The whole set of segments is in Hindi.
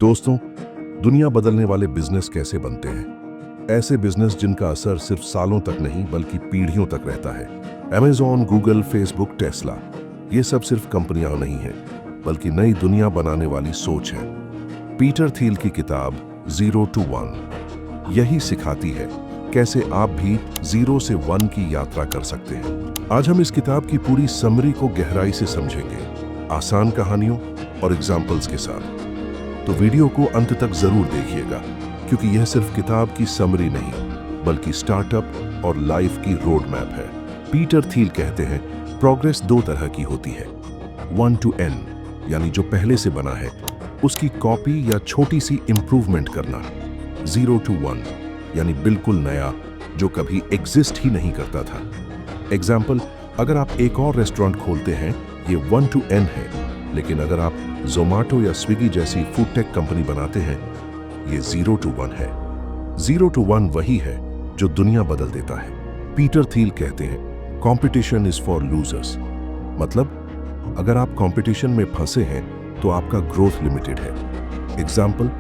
दोस्तों, दुनिया बदलने वाले बिजनेस कैसे बनते हैं? ऐसे बिजनेस जिनका असर सिर्फ सालों तक नहीं बल्कि पीढ़ियों तक रहता है। अमेज़न, गूगल, फेसबुक, टेस्ला, ये सब सिर्फ कंपनियां नहीं हैं बल्कि नई दुनिया बनाने वाली सोच है। पीटर थिल की किताब 0 to 1 यही सिखाती है कैसे आप भी 0 से 1 की यात्रा कर सकते हैं। आज हम इस किताब की पूरी समरी को गहराई से समझेंगे, आसान कहानियों और एग्जाम्पल्स के साथ। तो वीडियो को अंत तक जरूर देखिएगा, क्योंकि यह सिर्फ किताब की समरी नहीं बल्कि स्टार्टअप और लाइफ की रोड मैप है। पीटर थिल कहते हैं, प्रोग्रेस दो तरह की होती है, 1 to n यानी जो पहले से बना है उसकी कॉपी या छोटी सी इंप्रूवमेंट करना, 0 to 1 यानी बिल्कुल नया जो कभी एग्जिस्ट ही नहीं करता था। एग्जाम्पल, अगर आप एक और रेस्टोरेंट खोलते हैं ये 1 to n है, लेकिन अगर आप ज़ोमैटो या स्विगी जैसी फूड टेक कंपनी बनाते हैं ये 0 to 1 है। 0 to 1 वही है जो दुनिया बदल देता है। पीटर थिल कहते हैं, कंपटीशन इज फॉर लूजर्स। मतलब अगर आप कंपटीशन में फंसे हैं तो आपका ग्रोथ लिमिटेड है। एग्जाम्पल,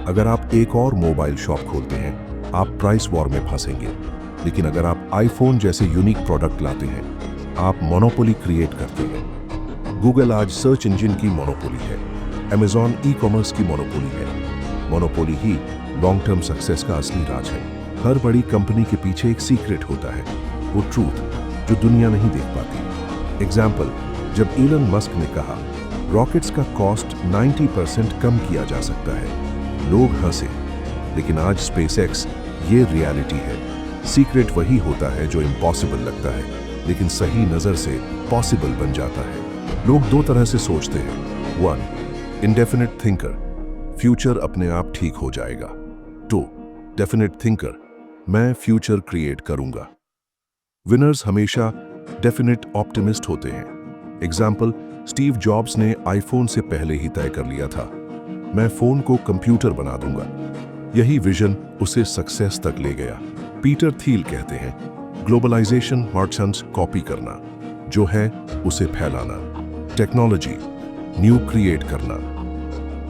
अगर आप एक और मोबाइल शॉप खोलते हैं आप प्राइस वॉर में फंसेंगे, लेकिन अगर आप आईफोन जैसे यूनिक प्रोडक्ट लाते हैं आप मोनोपोली क्रिएट करते हैं। गूगल आज सर्च इंजन की मोनोपोली है, अमेज़न ई कॉमर्स की मोनोपोली है। मोनोपोली ही लॉन्ग टर्म सक्सेस का असली राज है। हर बड़ी कंपनी के पीछे एक सीक्रेट होता है, वो ट्रूथ जो दुनिया नहीं देख पाती। एग्जाम्पल, जब इलन मस्क ने कहा रॉकेट्स का कॉस्ट 90% कम किया जा सकता है, लोग हंसे, लेकिन आज स्पेसएक्स ये रियलिटी है। सीक्रेट वही होता है जो इम्पॉसिबल लगता है लेकिन सही नजर से पॉसिबल बन जाता है। लोग दो तरह से सोचते हैं, 1 इंडेफिनिट थिंकर, फ्यूचर अपने आप ठीक हो जाएगा। 2 डेफिनिट थिंकर, मैं फ्यूचर क्रिएट करूंगा। विनर्स हमेशा डेफिनिट ऑप्टिमिस्ट होते हैं। एग्जाम्पल, स्टीव जॉब्स ने आईफोन से पहले ही तय कर लिया था, मैं फोन को कंप्यूटर बना दूंगा। यही विजन उसे सक्सेस तक ले गया। पीटर थिल कहते हैं, ग्लोबलाइजेशन मर्चेंट्स कॉपी करना, जो है उसे फैलाना। टेक्नोलॉजी न्यू क्रिएट करना,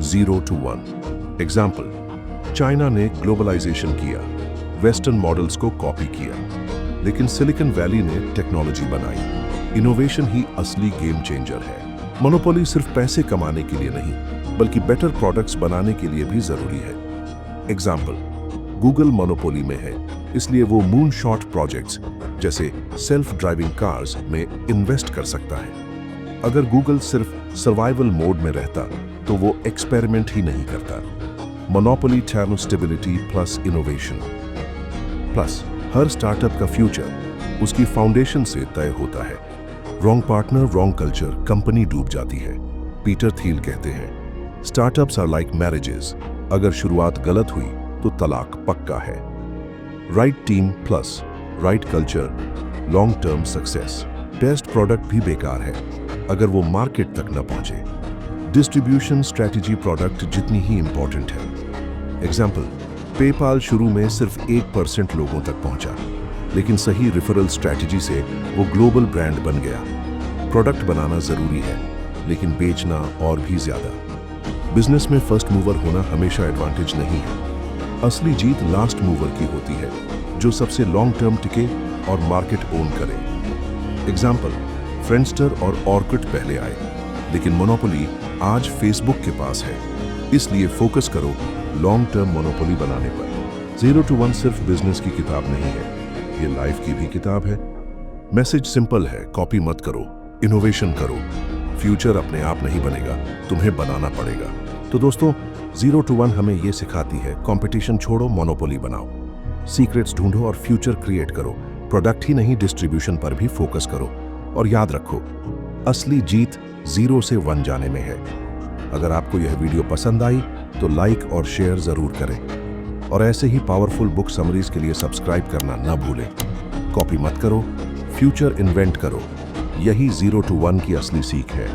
0 to 1। एग्जाम्पल, चाइना ने ग्लोबलाइजेशन किया, वेस्टर्न मॉडल्स को कॉपी किया, लेकिन सिलिकॉन वैली ने टेक्नोलॉजी बनाई। इनोवेशन ही असली गेम चेंजर है। मोनोपोली सिर्फ पैसे कमाने के लिए नहीं बल्कि बेटर प्रोडक्ट्स बनाने के लिए भी जरूरी है। एग्जाम्पल, गूगल मोनोपोली में है, इसलिए वो मून शॉट प्रोजेक्ट्स जैसे सेल्फ ड्राइविंग कार्स में इन्वेस्ट कर सकता है। अगर गूगल सिर्फ सर्वाइवल मोड में रहता तो वो एक्सपेरिमेंट ही नहीं करता। Monopoly term stability plus innovation plus हर स्टार्टअप का फ्यूचर उसकी फाउंडेशन से तय होता है। Wrong partner, wrong culture, company डूब जाती है। पीटर थिल कहते हैं, स्टार्टअप्स आर लाइक मैरिजेस, अगर शुरुआत गलत हुई तो तलाक पक्का है। Right team plus right culture, long term success. Best product भी बेकार है अगर वो मार्केट तक न पहुंचे। डिस्ट्रीब्यूशन स्ट्रैटेजी प्रोडक्ट जितनी ही इंपॉर्टेंट है। एग्जाम्पल, पेपाल शुरू में सिर्फ 1% लोगों तक पहुंचा, लेकिन सही रेफरल स्ट्रैटेजी से वो ग्लोबल ब्रांड बन गया। प्रोडक्ट बनाना जरूरी है लेकिन बेचना और भी ज्यादा। बिजनेस में फर्स्ट मूवर होना हमेशा एडवांटेज नहीं है। असली जीत लास्ट मूवर की होती है, जो सबसे लॉन्ग टर्म टिके और मार्केट ओन करे। एग्जाम्पल, फ्रेंडस्टर और ऑर्कुट पहले आए, लेकिन मोनोपोली आज फेसबुक के पास है। इसलिए फोकस करो लॉन्ग टर्म मोनोपोली बनाने पर। 0 to 1 सिर्फ बिजनेस की किताब नहीं है, ये लाइफ की भी किताब है। मैसेज सिंपल है, कॉपी मत करो, इनोवेशन करो। फ्यूचर अपने आप नहीं बनेगा, तुम्हें बनाना पड़ेगा। तो दोस्तों, 0 to 1 हमें ये सिखाती है, कंपटीशन छोड़ो, मोनोपोली बनाओ, सीक्रेट्स ढूंढो और फ्यूचर क्रिएट करो। प्रोडक्ट ही नहीं, डिस्ट्रीब्यूशन पर भी फोकस करो। और याद रखो, असली जीत 0 से 1 जाने में है। अगर आपको यह वीडियो पसंद आई तो लाइक और शेयर जरूर करें, और ऐसे ही पावरफुल बुक समरीज के लिए सब्सक्राइब करना न भूलें। कॉपी मत करो, फ्यूचर इन्वेंट करो। यही 0 to 1 की असली सीख है।